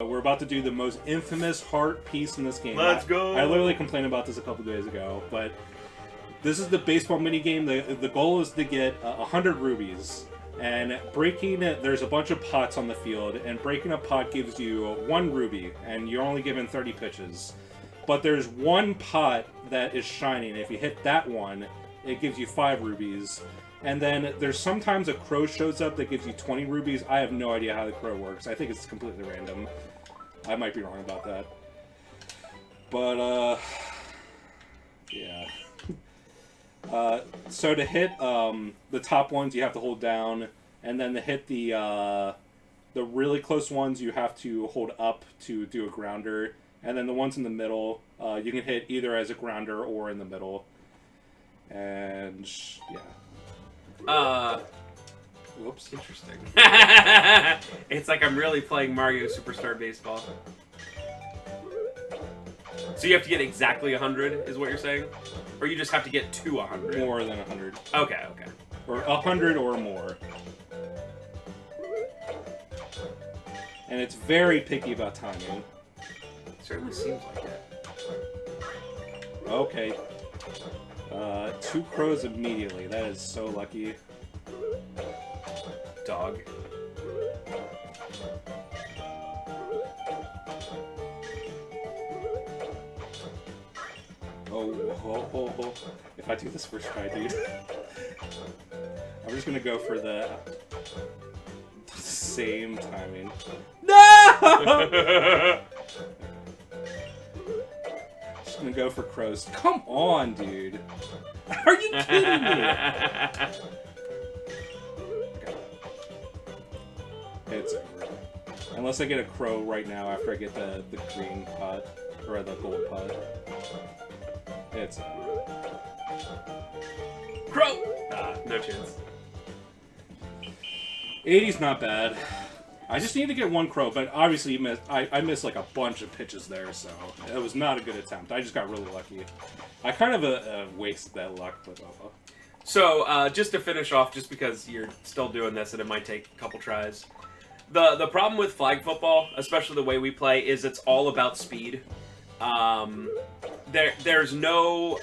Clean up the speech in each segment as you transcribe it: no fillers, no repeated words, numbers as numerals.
We're about to do the most infamous heart piece in this game. Let's go! I literally complained about this a couple days ago, but this is the baseball minigame. The goal is to get 100 rubies. And breaking it, there's a bunch of pots on the field, and breaking a pot gives you 1 ruby, and you're only given 30 pitches. But there's one pot that is shining. If you hit that one, it gives you 5 rubies. And then there's sometimes a crow shows up that gives you 20 rubies. I have no idea how the crow works. I think it's completely random. I might be wrong about that. But, yeah. So to hit the top ones, you have to hold down. And then to hit the really close ones, you have to hold up to do a grounder. And then the ones in the middle, you can hit either as a grounder or in the middle. And, yeah. Whoops. Interesting. It's like I'm really playing Mario Superstar Baseball. So you have to get exactly 100, is what you're saying? Or you just have to get to 100? More than 100. Okay, okay. Or 100 or more. And it's very picky about timing. It certainly seems like it. Okay. 2 crows immediately. That is so lucky. Dog. Oh. If I do this first try, dude. I'm just gonna go for the same timing. No! Just gonna go for crows. Come on, dude. Are you kidding me? It's over. Unless I get a crow right now after I get the green pot. Or the gold pot. It's over. Crow! No chance. 80's not bad. I just need to get 1 crow, but obviously I missed like a bunch of pitches there, so it was not a good attempt. I just got really lucky. I kind of wasted that luck, but oh. So, just to finish off, just because you're still doing this and it might take a couple tries. The problem with flag football, especially the way we play, is it's all about speed. There's no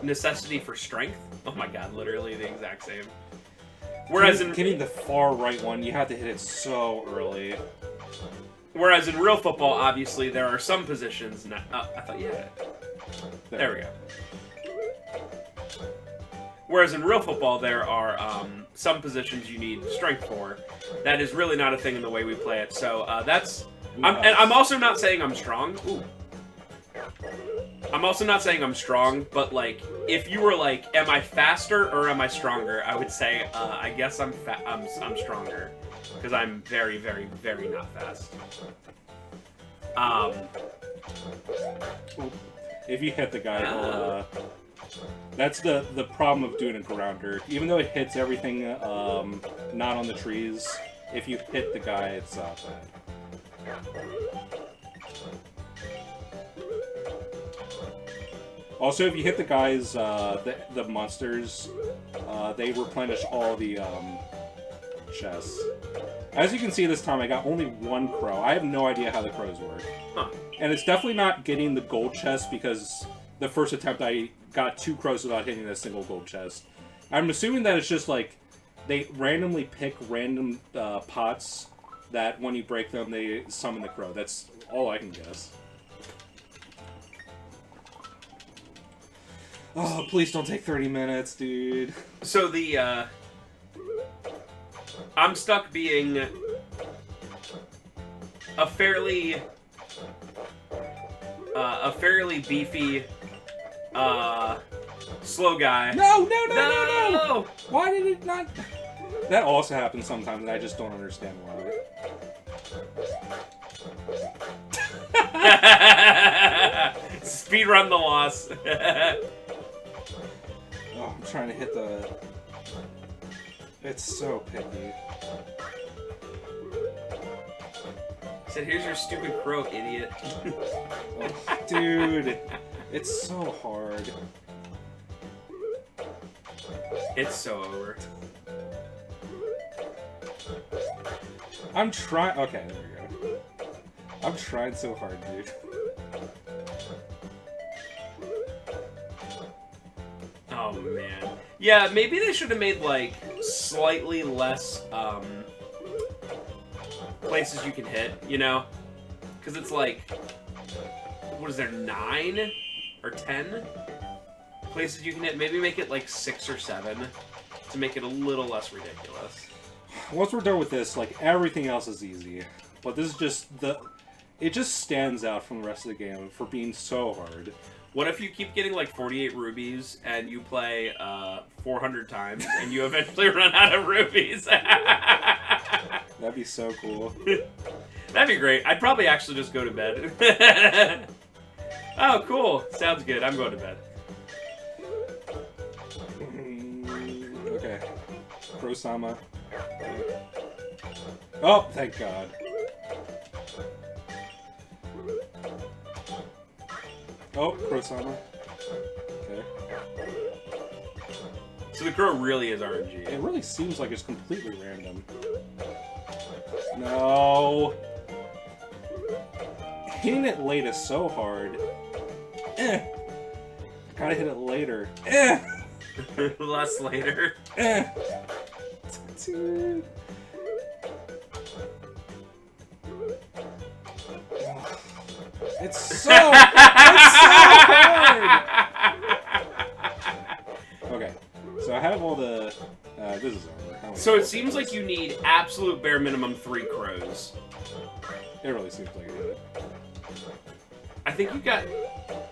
necessity for strength. Oh my god, literally the exact same. Whereas in getting the far right one, you have to hit it so early. Whereas in real football, obviously, there are some positions... I thought you had it. There we go. Whereas in real football, there are some positions you need strength for. That is really not a thing in the way we play it. So that's... And I'm also not saying I'm strong. Ooh. I'm also not saying I'm strong, but, like, if you were like, am I faster or am I stronger? I would say, I guess I'm stronger. Because I'm very, very, very not fast. If you hit the guy, that's the problem of doing a grounder. Even though it hits everything not on the trees, if you hit the guy, it's bad. Also, if you hit the guys, the monsters, they replenish all the chests. As you can see this time, I got only 1 crow. I have no idea how the crows work. Huh. And it's definitely not getting the gold chest because the first attempt I got 2 crows without hitting a single gold chest. I'm assuming that it's just like they randomly pick random pots that when you break them, they summon the crow. That's all I can guess. Oh, please don't take 30 minutes, dude. So the, I'm stuck being a fairly beefy, slow guy. No! Why did it not... That also happens sometimes, and I just don't understand why. Speedrun the loss. Oh, I'm trying to hit the... It's so picky. I said, here's your stupid crow, idiot. Oh, dude, it's so hard. It's so over. I'm trying... Okay, there we go. I'm trying so hard, dude. Oh man. Yeah, maybe they should have made like slightly less places you can hit, you know? Because it's like, what is there, 9 or 10 places you can hit? Maybe make it like 6 or 7 to make it a little less ridiculous. Once we're done with this, like, everything else is easy. But this is just it just stands out from the rest of the game for being so hard. What if you keep getting like 48 rubies and you play 400 times and you eventually run out of rubies? That'd be so cool. That'd be great. I'd probably actually just go to bed. Oh, cool. Sounds good. I'm going to bed. Okay. Pro-sama. Oh, thank God. Oh, Crow-sama. Okay. So the crow really is RNG. It really seems like it's completely random. No. Hitting it late is so hard. Gotta hit it later. Less later. Dude. It's so hard! Okay, so I have all the... this is over. So it seems like you need absolute bare minimum 3 crows. It really seems like it. I think you got...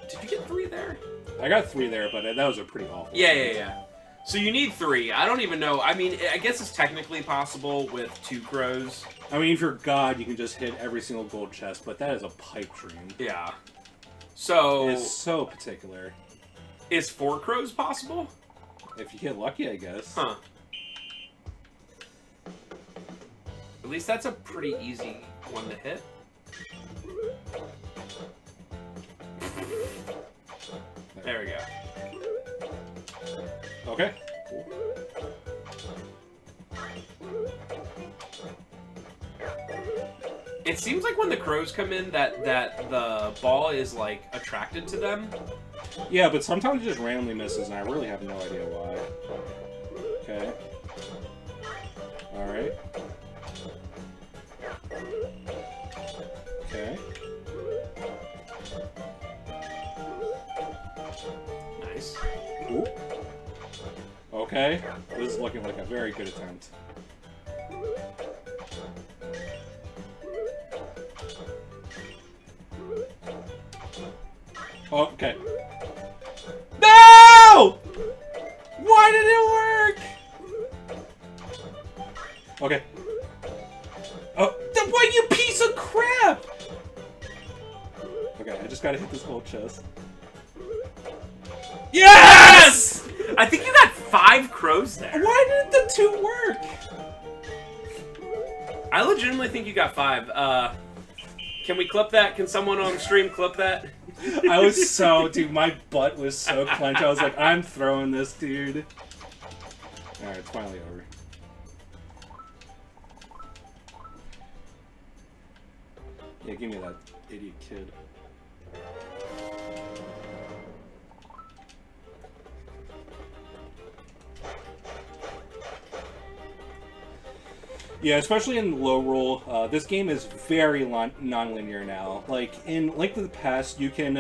Did you get 3 there? I got 3 there, but that was a pretty awful Yeah. So you need 3. I don't even know. I mean, I guess it's technically possible with 2 crows. I mean, if you're God, you can just hit every single gold chest, but that is a pipe dream. Yeah. So... It's so particular. Is 4 crows possible? If you get lucky, I guess. Huh. At least that's a pretty easy one to hit. There we go. Okay. Cool. It seems like when the crows come in that the ball is like attracted to them. Yeah, but sometimes it just randomly misses, and I really have no idea why. Okay. Alright. Okay. Nice. Ooh. Okay. This is looking like a very good attempt. Oh, okay. No! Why did it work? Okay. Oh, what, you piece of crap! Okay, I just gotta hit this gold chest. Yes! I think you got 5 crows there. Why didn't the 2 work? I legitimately think you got 5. Can we clip that? Can someone on stream clip that? I was so, dude, my butt was so clenched. I was like, I'm throwing this, dude. Alright, it's finally over. Yeah, give me that idiot kid. Yeah, especially in low roll, this game is very non-linear now. Like, in Link to the Past, you can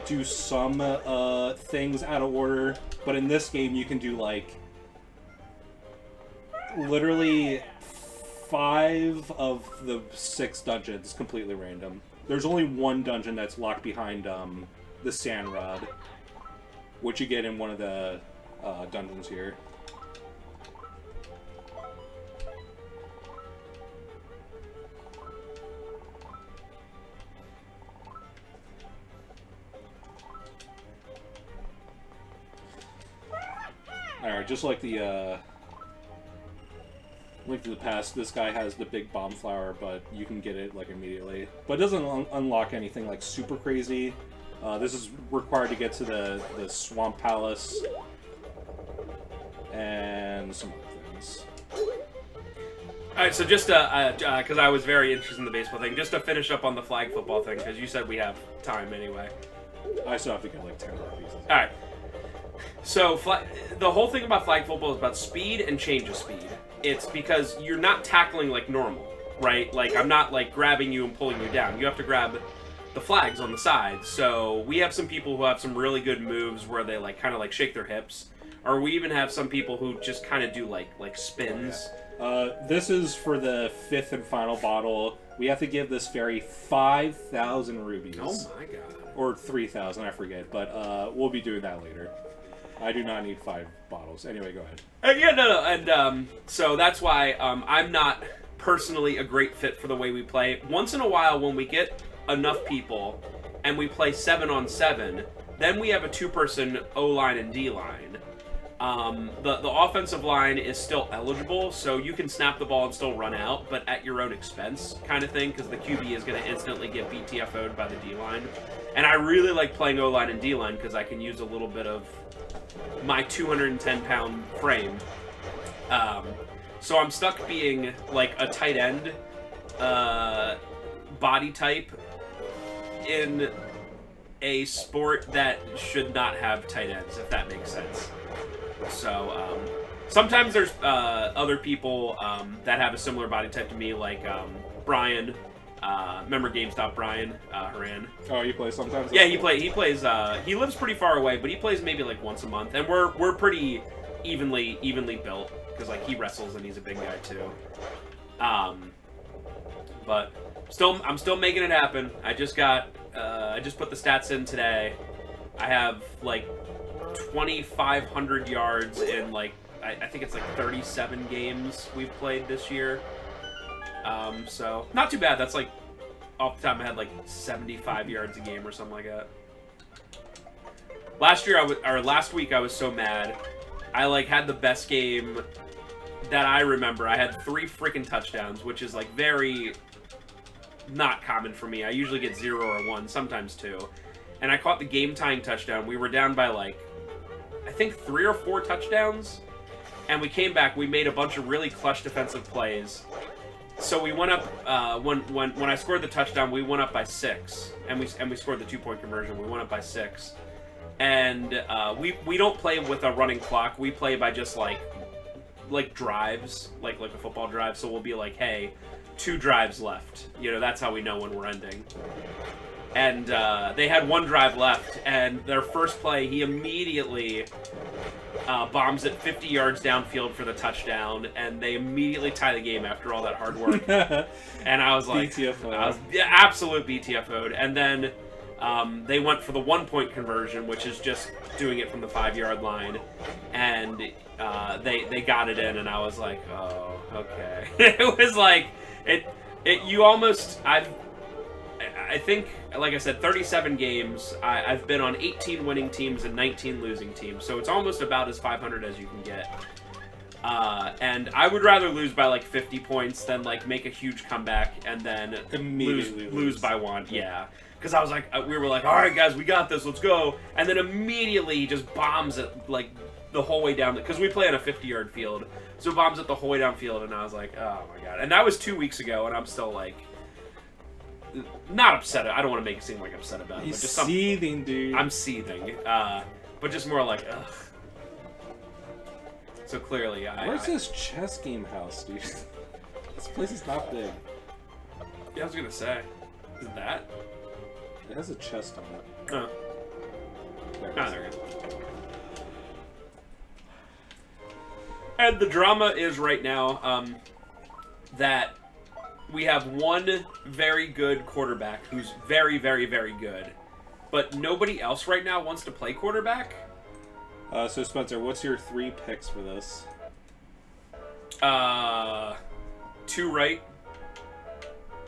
do some things out of order, but in this game you can do, like, literally 5 of the 6 dungeons completely random. There's only 1 dungeon that's locked behind the Sand Rod, which you get in one of the dungeons here. Alright, just like the Link to the Past, this guy has the big bomb flower, but you can get it like immediately. But it doesn't unlock anything like super crazy. This is required to get to the Swamp All right, so just because I was very interested in the baseball thing, just to finish up on the flag football thing, because you said we have time anyway. I still have to get like 10 more pieces. All right. So the whole thing about flag football is about speed and change of speed. It's because you're not tackling like normal, right? Like I'm not like grabbing you and pulling you down. You have to grab the flags on the sides. So we have some people who have some really good moves where they like kind of like shake their hips, or we even have some people who just kind of do like spins. This is for the 5th and final bottle. We have to give this fairy 5,000 rubies. Oh my god. Or 3,000, I forget. But we'll be doing that later. I do not need 5 bottles. Anyway, go ahead. Yeah, no. And so that's why I'm not personally a great fit for the way we play. Once in a while, when we get enough people and we play 7-on-7, then we have a 2-person O-line and D-line. The offensive line is still eligible, so you can snap the ball and still run out, but at your own expense kind of thing, because the QB is going to instantly get BTFO'd by the D-line. And I really like playing O-line and D-line because I can use a little bit of my 210-pound frame. So I'm stuck being like a tight end body type in a sport that should not have tight ends, if that makes sense. So sometimes there's other people that have a similar body type to me, like Brian. Remember GameStop Brian Haran? Oh, you play sometimes? Yeah, he plays. He lives pretty far away, but he plays maybe like once a month, and we're pretty evenly built because like he wrestles and he's a big guy too. But I'm still making it happen. I just put the stats in today. I have like 2,500 yards in like I think it's like 37 games we've played this year. So not too bad. That's like off the top of my head, like 75 yards a game or something like that. Last week I was so mad. I like had the best game that I remember. I had 3 freaking touchdowns, which is like very not common for me. I usually get 0 or 1, sometimes 2. And I caught the game-tying touchdown. We were down by like, I think 3 or 4 touchdowns. And we came back. We made a bunch of really clutch defensive plays. So we went up when I scored the touchdown. We went up by 6, and we scored the 2-point conversion. We went up by 6, and we don't play with a running clock. We play by just like drives, like a football drive. So we'll be like, hey, 2 drives left. You know, that's how we know when we're ending. And they had 1 drive left, and their first play, he immediately bombs it 50 yards downfield for the touchdown, and they immediately tie the game after all that hard work. And I was like, absolute BTFO'd. And then they went for the 1-point conversion, which is just doing it from the 5-yard line, and they got it in, and I was like, oh, okay. It was like I think, like I said, 37 games. I've been on 18 winning teams and 19 losing teams, so it's almost about as 500 as you can get. And I would rather lose by like 50 points than like make a huge comeback and then lose by 1. Yeah, because I was like, we were like, all right, guys, we got this, let's go. And then immediately he just bombs it like the whole way down, because we play on a 50-yard field, so bombs it the whole way downfield, and I was like, oh my god. And that was 2 weeks ago, and I'm still like, not upset. I don't want to make it seem like upset about it. He's but just seething, dude. I'm seething. But just more like, ugh. So clearly, where's this chess game house, dude? This place is not big. Yeah, I was gonna say. Is it that? It has a chest on it. Oh. There it is. And the drama is right now that we have one very good quarterback who's very, very, very good, but nobody else right now wants to play quarterback. So Spencer, what's your 3 picks for this? 2 right.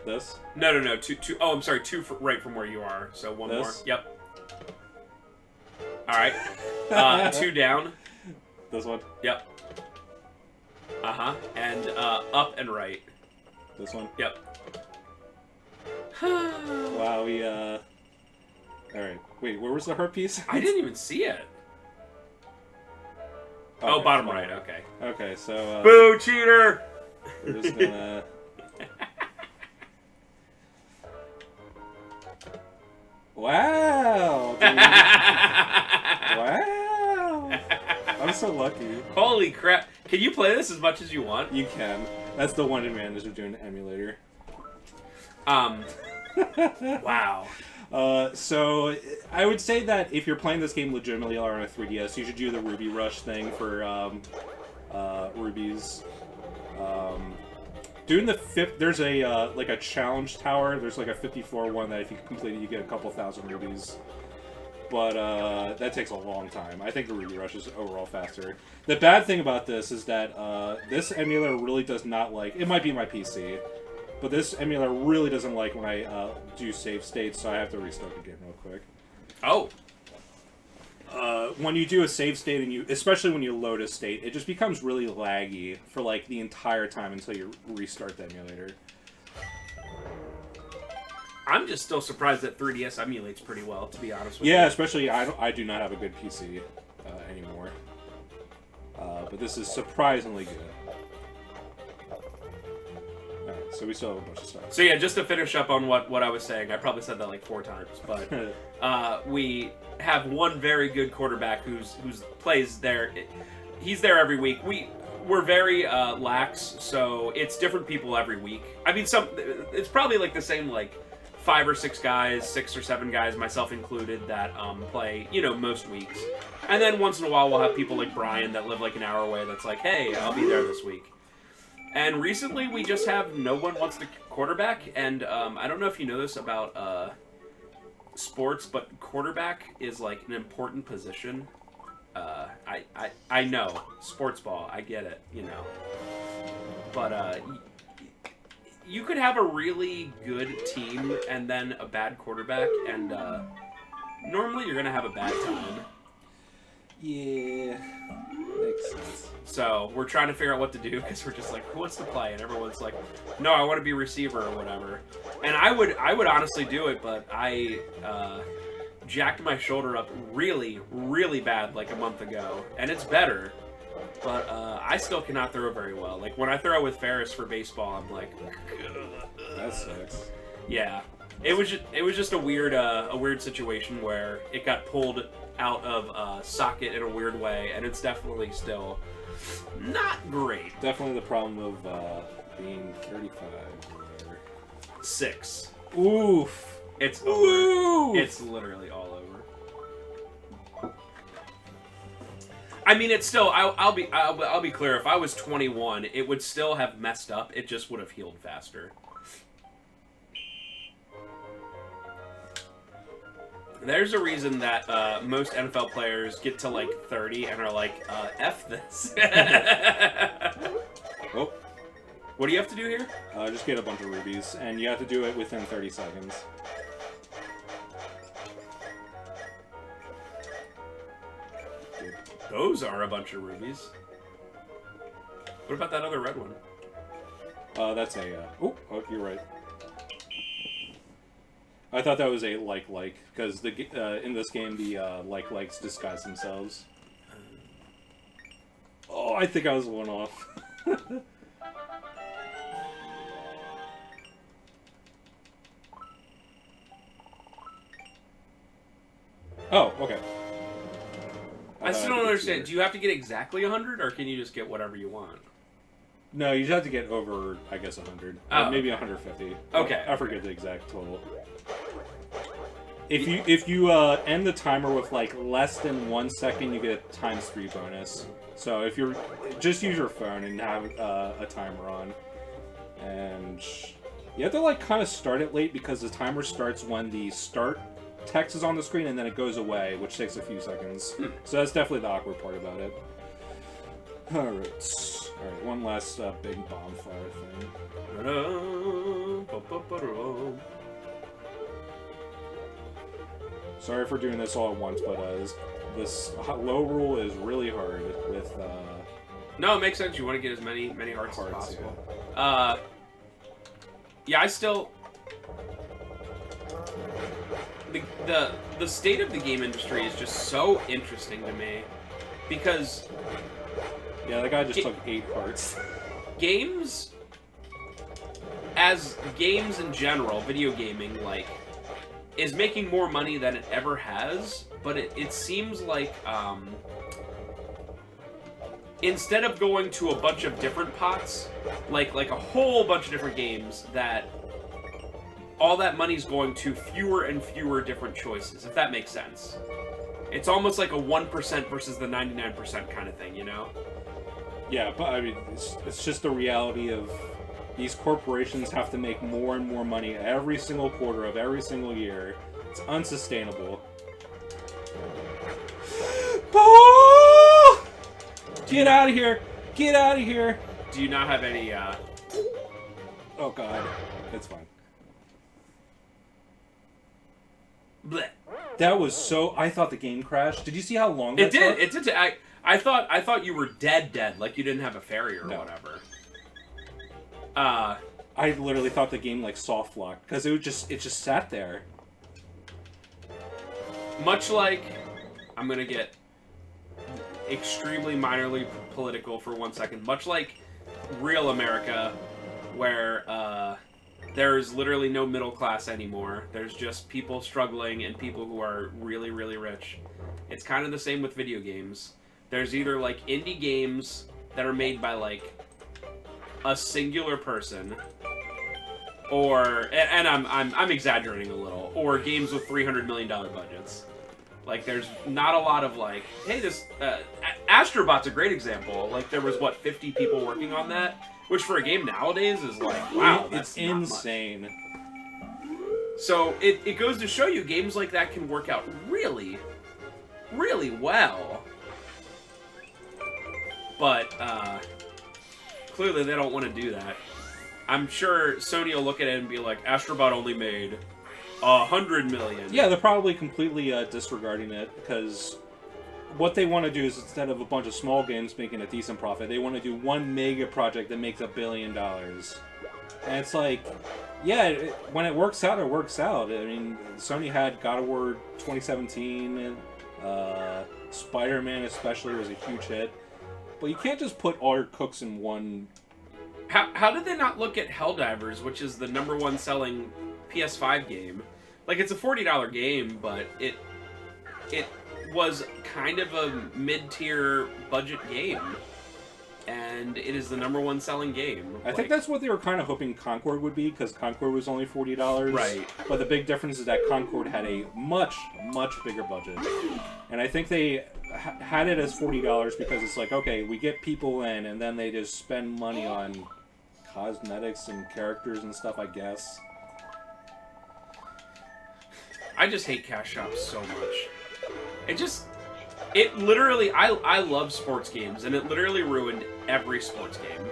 This? No. 2. Oh, I'm sorry. 2 right from where you are. So 1 more. Yep. All right. 2 down. This one? Yep. And up and right. This one? Yep. Wow, we, Alright. Wait, where was the heart piece? I didn't even see it. Okay, bottom right, okay. Okay, so, Boo, cheater! We're just gonna... Wow! Dude. Wow! I'm so lucky. Holy crap. Can you play this as much as you want? You can. That's the one advantage of doing an emulator. Wow. So I would say that if you're playing this game legitimately on a 3DS, you should do the Ruby Rush thing for rubies. Doing the there's a like a challenge tower. There's like a 54 one that if you complete it, you get a couple thousand rubies. But that takes a long time. I think the Ruby Rush is overall faster. The bad thing about this is that this emulator really does not like. It might be my PC. But this emulator really doesn't like when I do save states, so I have to restart the game real quick. Oh. When you do a save state, and especially when you load a state, it just becomes really laggy for like the entire time until you restart the emulator. I'm just still surprised that 3DS emulates pretty well, to be honest with Yeah, you. especially I do not have a good PC anymore. But this is surprisingly good. Alright, so we still have a bunch of stuff. So yeah, just to finish up on what I was saying, I probably said that like 4 times, but we have one very good quarterback who's plays there. He's there every week. We're very lax, so it's different people every week. I mean, it's probably like the same like 5 or 6 guys, 6 or 7 guys, myself included, that play, you know, most weeks. And then once in a while we'll have people like Brian that live like an hour away that's like, hey, I'll be there this week. And recently we just have no one wants to quarterback, and I don't know if you know this about sports, but quarterback is like an important position. I know, sports ball, I get it, you know. But you could have a really good team and then a bad quarterback, and normally you're going to have a bad time. Yeah, makes sense. So we're trying to figure out what to do, because we're just like, who wants to play? And everyone's like, no, I want to be receiver or whatever. And I would honestly do it, but I jacked my shoulder up really, really bad like a month ago, and it's better. But I still cannot throw very well. Like when I throw with Ferris for baseball, I'm like, That sucks. yeah. It was just a weird situation where it got pulled out of socket in a weird way, and it's definitely still not great. Definitely the problem of being 35 or whatever. 6. Oof. It's over. Oof. It's literally all over. I mean, it's still. I'll be clear. If I was 21, it would still have messed up. It just would have healed faster. There's a reason that most NFL players get to like 30 and are like, F this. Oh. What do you have to do here? Just get a bunch of rubies, and you have to do it within 30 seconds. Those are a bunch of rubies. What about that other red one? That's a, oh, you're right. I thought that was a like, because the in this game, the likes disguise themselves. Oh, I think I was one off. Oh, okay. I still don't understand. Do you have to get exactly 100, or can you just get whatever you want? No, you just have to get over, I guess, 100. Oh. Maybe 150. Okay. I forget the exact total. If you end the timer with like less than 1 second, you get a ×3 bonus. So if you're just use your phone and have a timer on, and you have to like kind of start it late because the timer starts when the start text is on the screen and then it goes away, which takes a few seconds. So that's definitely the awkward part about it. Alright, one last big bonfire thing. Sorry for doing this all at once, but this low rule is really hard with... No, it makes sense. You want to get as many hearts as possible. Yeah, I still... The state of the game industry is just so interesting to me, because... Yeah, that guy just took 8 hearts. games, as games in general, video gaming, like, is making more money than it ever has, but it seems like, instead of going to a bunch of different pots, like a whole bunch of different games, that all that money's going to fewer and fewer different choices, if that makes sense. It's almost like a 1% versus the 99% kind of thing, you know? Yeah, but I mean, it's just the reality of these corporations have to make more and more money every single quarter of every single year. It's unsustainable. Paul! Get out of here! Get out of here! Do you not have any, Oh god. It's fine. Blech. That was so... I thought the game crashed. Did you see how long It that took? did. It did. I thought you were dead, like you didn't have a fairy or whatever. I literally thought the game like soft locked because it just sat there. Much like, I'm gonna get extremely minorly political for 1 second. Much like real America, where there's literally no middle class anymore. There's just people struggling and people who are really, really rich. It's kind of the same with video games. There's either like indie games that are made by like a singular person, or and I'm exaggerating a little, or games with $300 million budgets. Like there's not a lot of like, hey, this Astrobot's a great example. Like there was what 50 people working on that, which for a game nowadays is like wow, that's insane. So it goes to show you games like that can work out really, really well. But clearly they don't want to do that. I'm sure Sony will look at it and be like, Astrobot only made $100 million. Yeah, they're probably completely disregarding it because what they want to do is instead of a bunch of small games making a decent profit, they want to do one mega project that makes $1 billion. And it's like, yeah, when it works out, it works out. I mean, Sony had God of War 2017, Spider-Man especially was a huge hit. But you can't just put all your cooks in one. How did they not look at Helldivers, which is the #1 selling PS5 game? Like, it's a $40 game, but it was kind of a mid-tier budget game. And it is the #1 selling game. I think that's what they were kind of hoping Concord would be, because Concord was only $40. Right. But the big difference is that Concord had a much, much bigger budget. And I think they had it as $40 because it's like, okay, we get people in, and then they just spend money on cosmetics and characters and stuff, I guess. I just hate cash shops so much. It literally, I love sports games, and it literally ruined every sports game.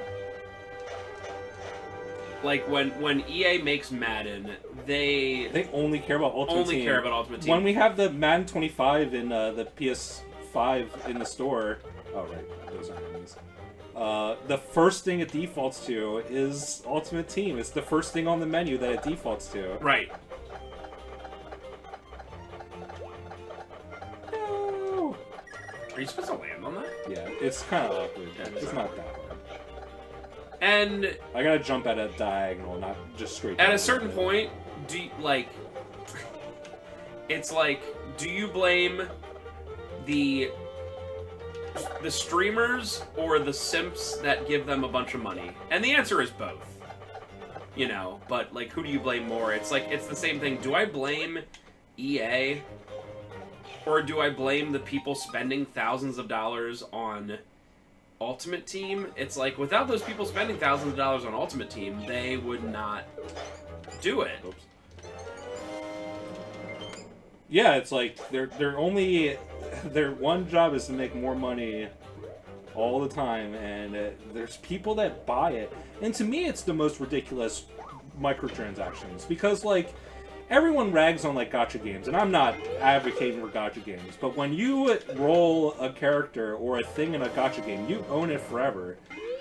Like, when EA makes Madden, they only care about Ultimate Team. Only care about Ultimate Team. When we have the Madden 25 in the PS5 in the store... Oh, right. Those aren't enemies. The first thing it defaults to is Ultimate Team. It's the first thing on the menu that it defaults to. Right. No! Are you supposed to land on that? Yeah, it's kind of awkward. Yeah, it's not that hard. And I gotta jump at a diagonal, not just straight at down a certain point, do you, like... It's like, do you blame the streamers or the simps that give them a bunch of money? And the answer is both. You know, but like, who do you blame more? It's like, it's the same thing. Do I blame EA? Or do I blame the people spending thousands of dollars on Ultimate Team? It's like, without those people spending thousands of dollars on Ultimate Team, they would not do it. Oops. Yeah, it's like their one job is to make more money all the time, and there's people that buy it. And to me, it's the most ridiculous microtransactions because, like, everyone rags on like gacha games, and I'm not advocating for gacha games, but when you roll a character or a thing in a gacha game, you own it forever.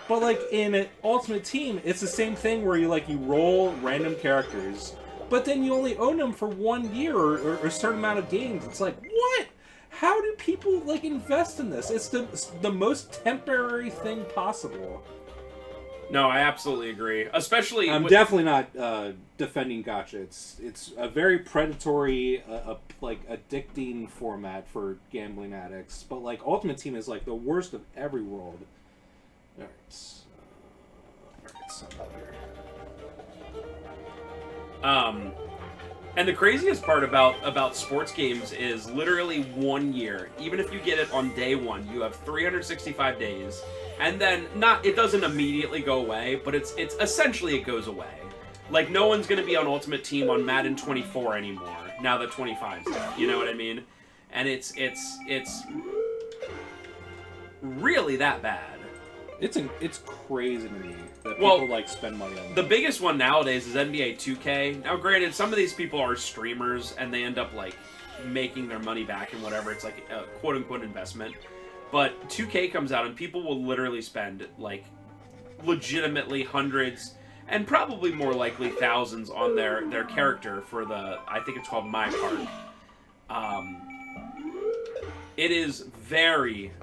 But like in Ultimate Team, it's the same thing where you roll random characters, but then you only own them for 1 year or a certain amount of games. It's like, what? How do people like invest in this? It's the most temporary thing possible. No, I absolutely agree. Especially, I'm definitely not defending gacha. It's a very predatory, like addicting format for gambling addicts. But like Ultimate Team is like the worst of every world. All right, so here. And the craziest part about sports games is literally 1 year. Even if you get it on day one, you have 365 days, and then it doesn't immediately go away, but it's essentially it goes away. Like no one's gonna be on Ultimate Team on Madden 24 anymore now that 25's out. You know what I mean? And it's really that bad. It's crazy to me that people like spend money on that. The biggest one nowadays is NBA 2K. Now, granted, some of these people are streamers and they end up like making their money back and whatever. It's like a quote unquote investment. But 2K comes out and people will literally spend like legitimately hundreds and probably more likely thousands on their character for I think it's called My Park. It is very,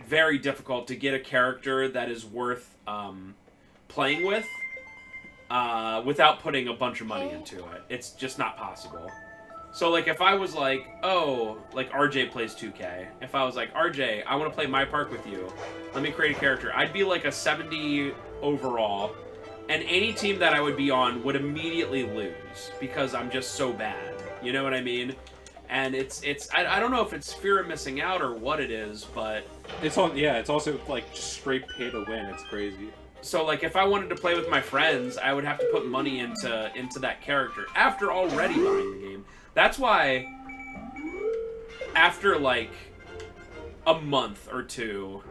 very difficult to get a character that is worth playing with without putting a bunch of money into it. It's just not possible. So, like, if I was like, oh, like, RJ plays 2K. If I was like, RJ, I want to play My Park with you. Let me create a character. I'd be like a 70 overall, and any team that I would be on would immediately lose because I'm just so bad. You know what I mean? And I don't know if it's fear of missing out or what it is, but it's also like just straight pay to win. It's crazy. So like if I wanted to play with my friends, I would have to put money into that character after already buying the game. That's why after like a month or two,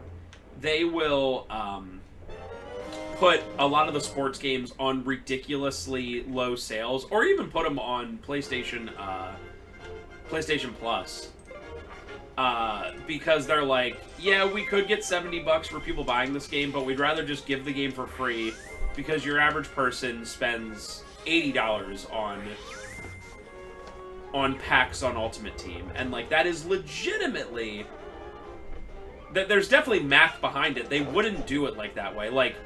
they will put a lot of the sports games on ridiculously low sales, or even put them on PlayStation Plus. Because they're like, yeah, we could get $70 for people buying this game, but we'd rather just give the game for free because your average person spends $80 on packs on Ultimate Team. And like that is legitimately there's definitely math behind it. They wouldn't do it like that way. Like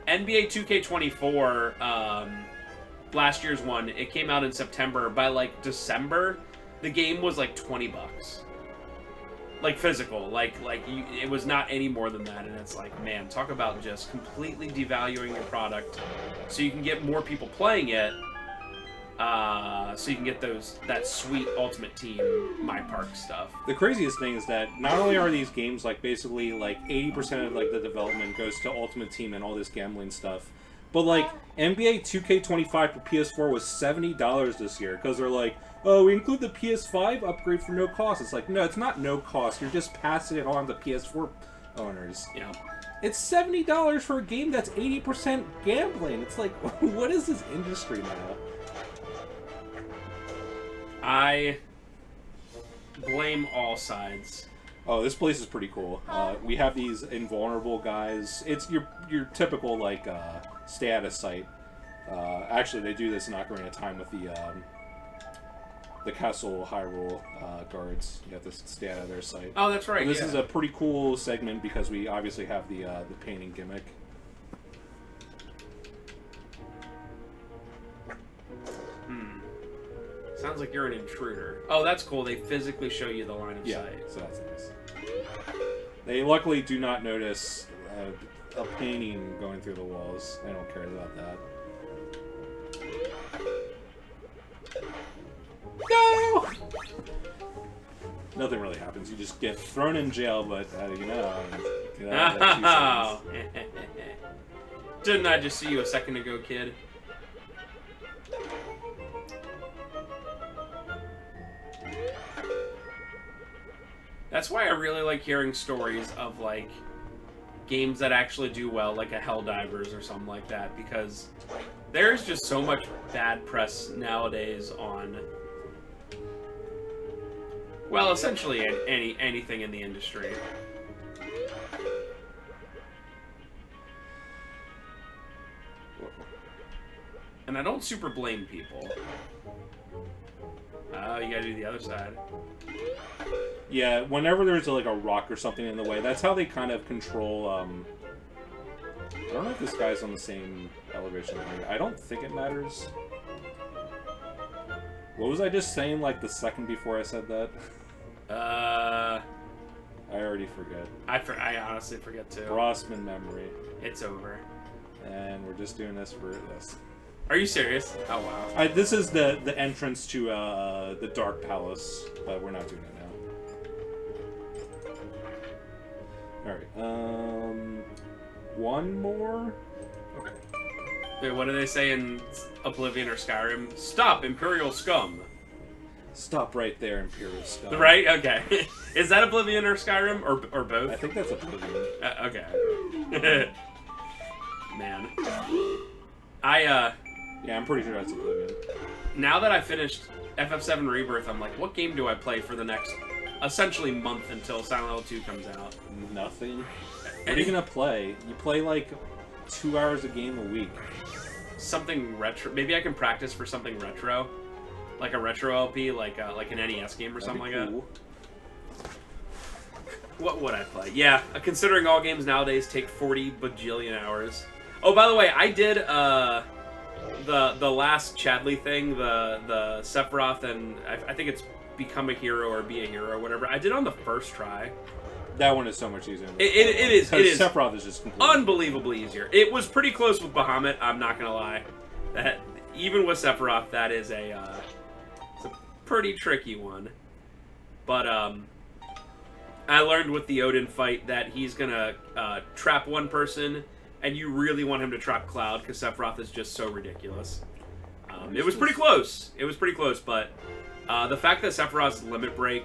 NBA 2K24, last year's one, it came out in September. By like December, the game was like $20. Like physical, it was not any more than that, and it's like, man, talk about just completely devaluing your product, so you can get more people playing it, so you can get that sweet Ultimate Team My Park stuff. The craziest thing is that not only are these games like basically like 80% of like the development goes to Ultimate Team and all this gambling stuff, but like NBA 2K25 for PS4 was $70 this year because they're like, oh, we include the PS5 upgrade for no cost. It's like, no, it's not no cost. You're just passing it on to PS4 owners. Yeah. It's $70 for a game that's 80% gambling. It's like, what is this industry now? I blame all sides. Oh, this place is pretty cool. We have these invulnerable guys. It's your typical, like, stay out of sight. Actually, they do this in Ocarina of Time with the Castle Hyrule guards. You have to stay out of their sight. Oh, that's right. And this is a pretty cool segment because we obviously have the painting gimmick. Sounds like you're an intruder. Oh, that's cool. They physically show you the line of sight. So that's nice. They luckily do not notice a painting going through the walls. They don't care about that. No! Nothing really happens. You just get thrown in jail, but Oh. Didn't I just see you a second ago, kid? That's why I really like hearing stories of like games that actually do well, like a Helldivers or something like that, because there's just so much bad press nowadays on, well, essentially anything in the industry. And I don't super blame people. Oh, you gotta do the other side. Yeah, whenever there's like a rock or something in the way, that's how they kind of control don't know if this guy's on the same elevation as me. I don't think it matters. What was I just saying, like, the second before I said that? I already forget. I honestly forget too. Rossman memory. It's over. And we're just doing this for this. Are you serious? Oh, wow. This is the entrance to the Dark Palace, but we're not doing it now. Alright, one more? Okay. Wait, what do they say in Oblivion or Skyrim? Stop, Imperial Scum! Stop right there, Imperial Scum. Right? Okay. Is that Oblivion or Skyrim? Or both? I think that's Oblivion. Okay. Man. Yeah, I'm pretty sure that's Oblivion. Now that I finished FF7 Rebirth, I'm like, what game do I play for the next, essentially, month until Silent Hill 2 comes out? Nothing. What are you gonna play? You play like 2 hours a game a week. Something retro. Maybe I can practice for something retro, like a retro LP, like an NES game or something like that. What would I play? Yeah, considering all games nowadays take 40 bajillion hours. Oh, by the way, I did the last Chadley thing, the Sephiroth, and I think it's Become a Hero or Be a Hero or whatever. I did on the first try. That one is so much easier. It is. Sephiroth is just completely unbelievably easier. It was pretty close with Bahamut. I'm not gonna lie. That even with Sephiroth, that is it's a pretty tricky one. But I learned with the Odin fight that he's gonna trap one person, and you really want him to trap Cloud because Sephiroth is just so ridiculous. It was pretty close. It was pretty close, but the fact that Sephiroth's limit break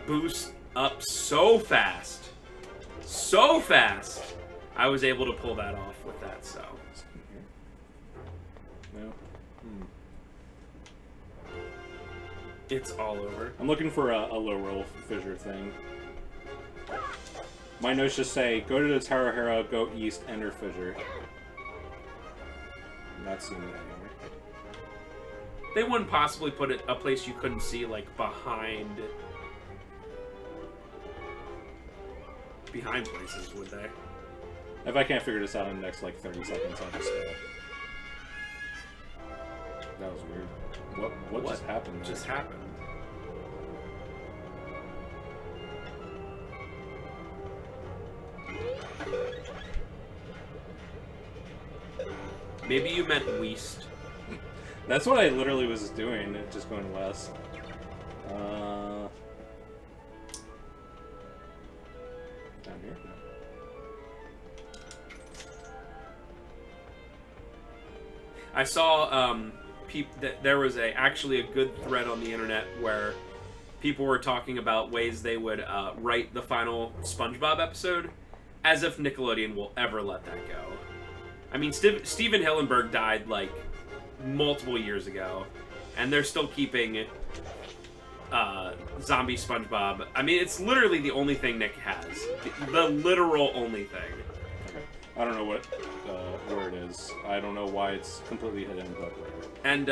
boosts up so fast, I was able to pull that off with that. So. No. It's all over. I'm looking for a low roll fissure thing. My notes just say, go to the Tower of Hera, go east, enter fissure. I'm not seeing it anywhere. They wouldn't possibly put it a place you couldn't see, like, behind places, would they? If I can't figure this out in the next, like, 30 seconds, I'll just... That was weird. What just happened there? Just happened? Maybe you meant west. That's what I literally was doing, just going west. Down here? No. I saw there was actually a good thread on the internet where people were talking about ways they would write the final SpongeBob episode, as if Nickelodeon will ever let that go. I mean, Steven Hillenburg died like multiple years ago, and they're still keeping zombie SpongeBob. I mean, it's literally the only thing Nick has, the literal only thing. Okay. I don't know where it is. I don't know why it's completely hidden, but whatever. And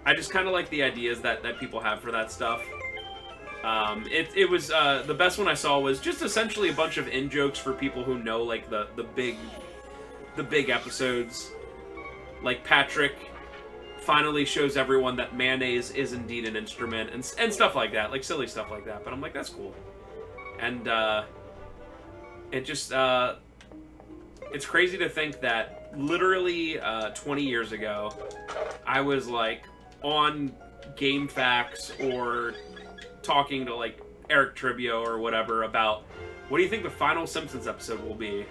I just kind of like the ideas that people have for that stuff. It was the best one I saw was just essentially a bunch of in-jokes for people who know like the big episodes. Like Patrick finally shows everyone that mayonnaise is indeed an instrument and stuff like that, like silly stuff like that. But I'm like, that's cool. And it just it's crazy to think that literally 20 years ago, I was like on GameFAQs or talking to like Eric Tribio or whatever about what do you think the final Simpsons episode will be,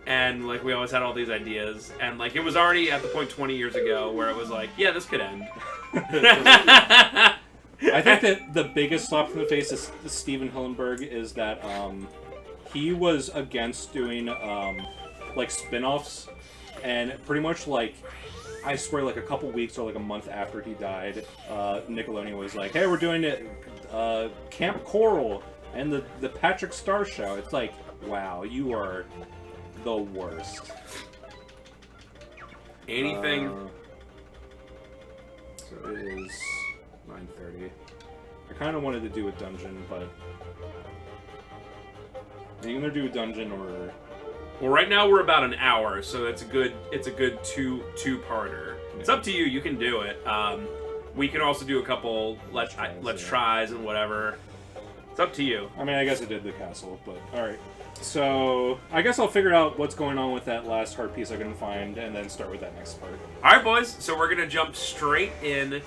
and like we always had all these ideas, and like it was already at the point 20 years ago where it was like, yeah, this could end. I think that the biggest slap in the face of Steven Hillenburg is that he was against doing like spin-offs, and pretty much like I swear like a couple weeks or like a month after he died, Nickelodeon was like, hey, we're doing it Camp Coral and the Patrick Star Show. It's like, wow, you are the worst. Anything. So it is 9:30. I kind of wanted to do a dungeon, but you can either do a dungeon or Well, right now we're about an hour, so it's a good two-parter. It's up to you. You can do it. We can also do a couple let's tries and whatever. It's up to you. I mean, I guess I did the castle, but all right. So I guess I'll figure out what's going on with that last heart piece I can find, and then start with that next part. All right, boys. So we're gonna jump straight in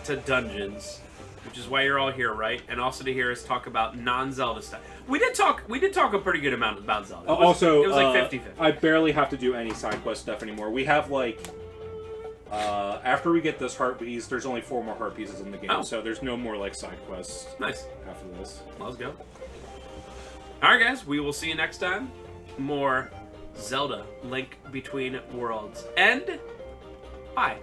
to dungeons, which is why you're all here, right? And also to hear us talk about non-Zelda stuff. We did talk a pretty good amount about Zelda. It was like 50-50. I barely have to do any side quest stuff anymore. We have like after we get this heart piece, there's only 4 more heart pieces in the game, so there's no more like side quests. Nice. After this, let's go. All right, guys. We will see you next time. More Zelda: Link Between Worlds, and bye.